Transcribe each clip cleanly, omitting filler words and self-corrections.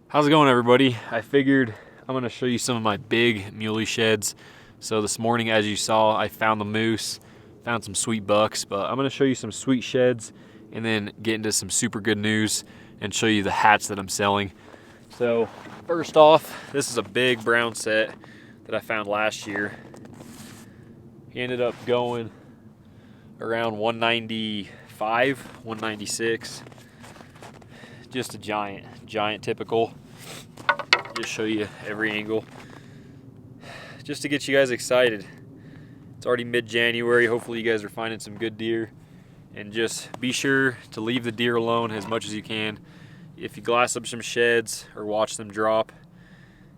How's it going, everybody? I figured I'm going to show you some of my big muley sheds. So this morning, as you saw, I found the moose, found some sweet bucks, but I'm going to show you some sweet sheds and then get into some super good news and show you the hats that I'm selling. So first off, this is a big brown set that I found last year. He ended up going around 195, 196. Just a giant typical. Just show you every angle just to get you guys excited. It's already mid-January. Hopefully you guys are finding some good deer, and just be sure to leave the deer alone as much as you can. If you glass up some sheds or watch them drop,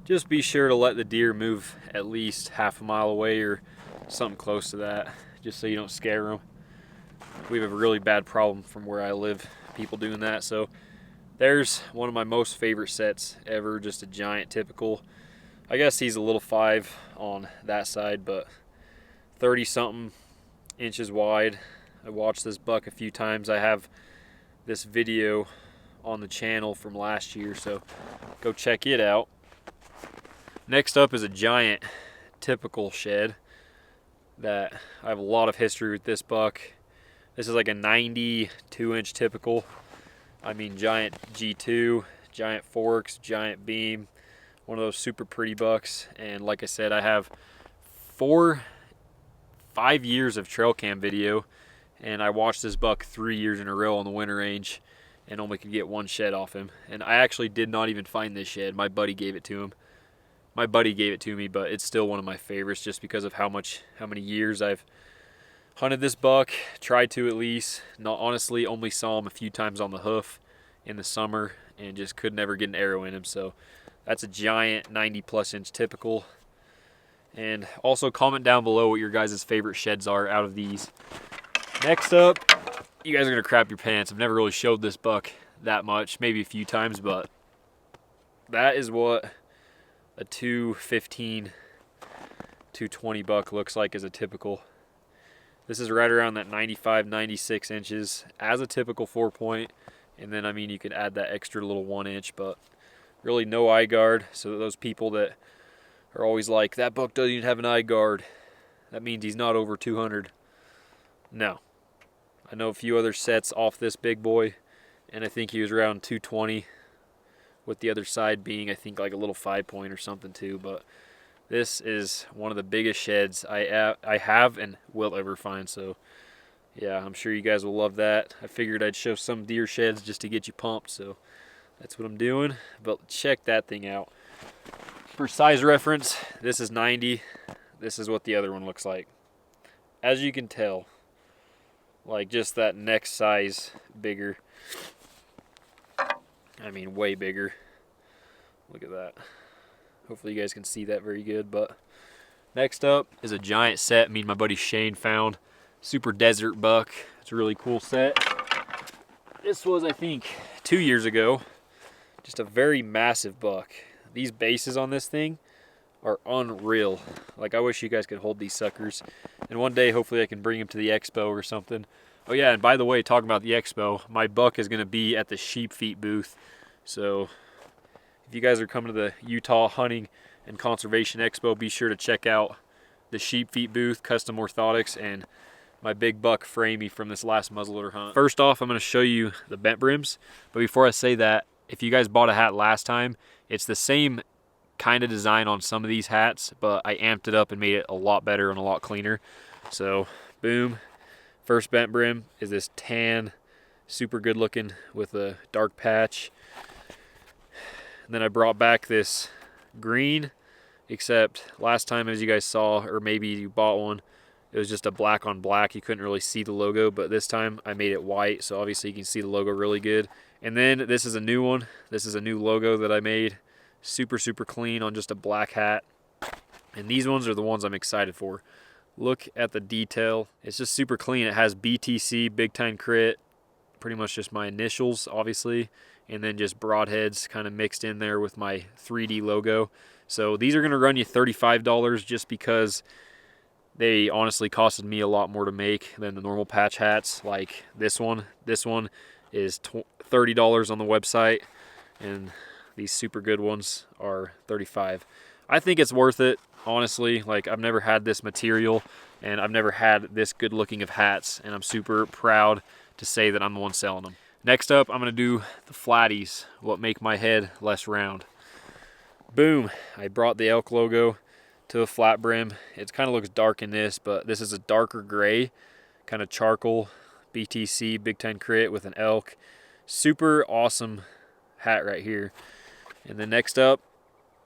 just be sure to let the deer move at least half a mile away or something close to that, just so you don't scare them. We have a really bad problem from where I live, people doing that. So there's one of my most favorite sets ever, just a giant typical. I guess he's a little 5 on that side, but 30 something inches wide. I watched this buck a few times. I have this video on the channel from last year, so go check it out. Next up is a giant typical shed that I have a lot of history with this buck. This is like a 92-inch typical. I mean, giant G2, giant forks, giant beam, one of those super pretty bucks. And like I said, I have 5 years of trail cam video, and I watched this buck 3 years in a row on the winter range and only could get one shed off him. And I actually did not even find this shed. My buddy gave it to him. My buddy gave it to me, but it's still one of my favorites just because of how many years I've hunted this buck, tried to at least. Not honestly, only saw him a few times on the hoof in the summer and just could never get an arrow in him. So that's a giant 90+ inch typical. And also comment down below what your guys' favorite sheds are out of these. Next up, you guys are gonna crap your pants. I've never really showed this buck that much, maybe a few times, but that is what a 215, 220 buck looks like as a typical. This is right around that 95, 96 inches as a typical 4-point. And then, I mean, you could add that extra little 1 inch, but really no eye guard. So those people that are always like, that buck doesn't even have an eye guard, that means he's not over 200. No. I know a few other sets off this big boy, and I think he was around 220, with the other side being, I think, like a little 5-point or something too. But this is one of the biggest sheds I have and will ever find. So yeah, I'm sure you guys will love that. I figured I'd show some deer sheds just to get you pumped, so that's what I'm doing. But check that thing out. For size reference, this is 90. This is what the other one looks like. As you can tell, like just that next size bigger. I mean, way bigger. Look at that. Hopefully you guys can see that very good. But next up is a giant set me and my buddy Shane found. Super desert buck. It's a really cool set. This was, I think, 2 years ago. Just a very massive buck. These bases on this thing are unreal. Like, I wish you guys could hold these suckers. And one day, hopefully I can bring them to the expo or something. Oh yeah, and by the way, talking about the expo, my buck is going to be at the Sheepfeet booth. So if you guys are coming to the Utah Hunting and Conservation Expo, be sure to check out the Sheepfeet booth, custom orthotics, and my big buck framey from this last muzzleloader hunt. First off, I'm going to show you the bent brims. But before I say that, if you guys bought a hat last time, it's the same kind of design on some of these hats, but I amped it up and made it a lot better and a lot cleaner. So boom, first bent brim is this tan, super good looking with a dark patch. And then I brought back this green, except last time, as you guys saw, or maybe you bought one, it was just a black on black. You couldn't really see the logo, but this time I made it white, so obviously you can see the logo really good. And then this is a new one. This is a new logo that I made. Super clean on just a black hat. And these ones are the ones I'm excited for. Look at the detail. It's just super clean. It has BTC, BIGTINE Crit, pretty much just my initials, obviously, and then just broadheads kind of mixed in there with my 3D logo. So these are going to run you $35 just because they honestly costed me a lot more to make than the normal patch hats like this one. This one is $30 on the website, and These super good ones are $35. I think it's worth it, honestly. Like, I've never had this material and I've never had this good looking of hats, and I'm super proud to say that I'm the one selling them. Next up, I'm gonna do the flatties, what make my head less round. Boom, I brought the elk logo to a flat brim. It kind of looks dark in this, but this is a darker gray, kind of charcoal, BTC, BIGTINE crit with an elk. Super awesome hat right here. And then next up,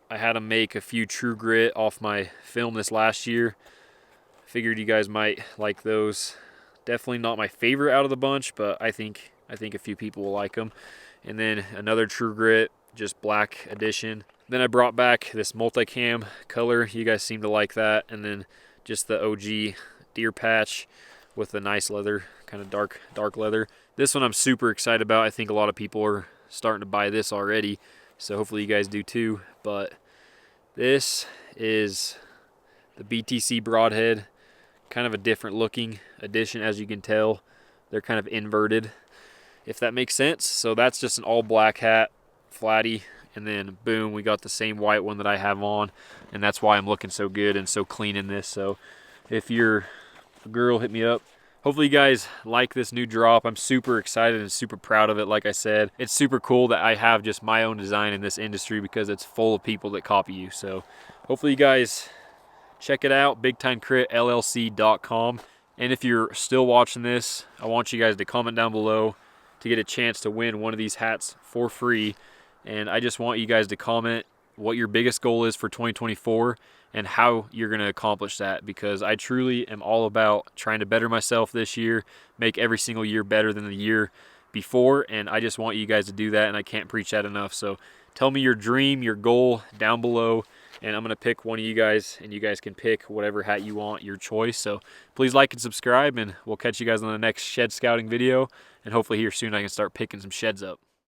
I had to make a few true grit off my film this last year. Figured you guys might like those. Definitely not my favorite out of the bunch, but I think a few people will like them. And then another true grit, just black edition. Then I brought back this multicam color. You guys seem to like that. And then just the OG deer patch with the nice leather, kind of dark leather. This one I'm super excited about. I think a lot of people are starting to buy this already, so hopefully you guys do too. But this is the BTC broadhead, kind of a different looking edition. As you can tell, they're kind of inverted, if that makes sense. So that's just an all black hat, flatty, and then boom, we got the same white one that I have on, and that's why I'm looking so good and so clean in this. So if you're a girl, hit me up. Hopefully you guys like this new drop. I'm super excited and super proud of it. Like I said, it's super cool that I have just my own design in this industry, because it's full of people that copy you. So hopefully you guys check it out, BigTineCritLLC.com. And if you're still watching this, I want you guys to comment down below to get a chance to win one of these hats for free. And I just want you guys to comment what your biggest goal is for 2024 and how you're going to accomplish that, because I truly am all about trying to better myself this year, make every single year better than the year before, and I just want you guys to do that, and I can't preach that enough. So tell me your dream, your goal down below, and I'm going to pick one of you guys, and you guys can pick whatever hat you want, your choice. So please like and subscribe, and we'll catch you guys on the next shed scouting video, and hopefully here soon I can start picking some sheds up.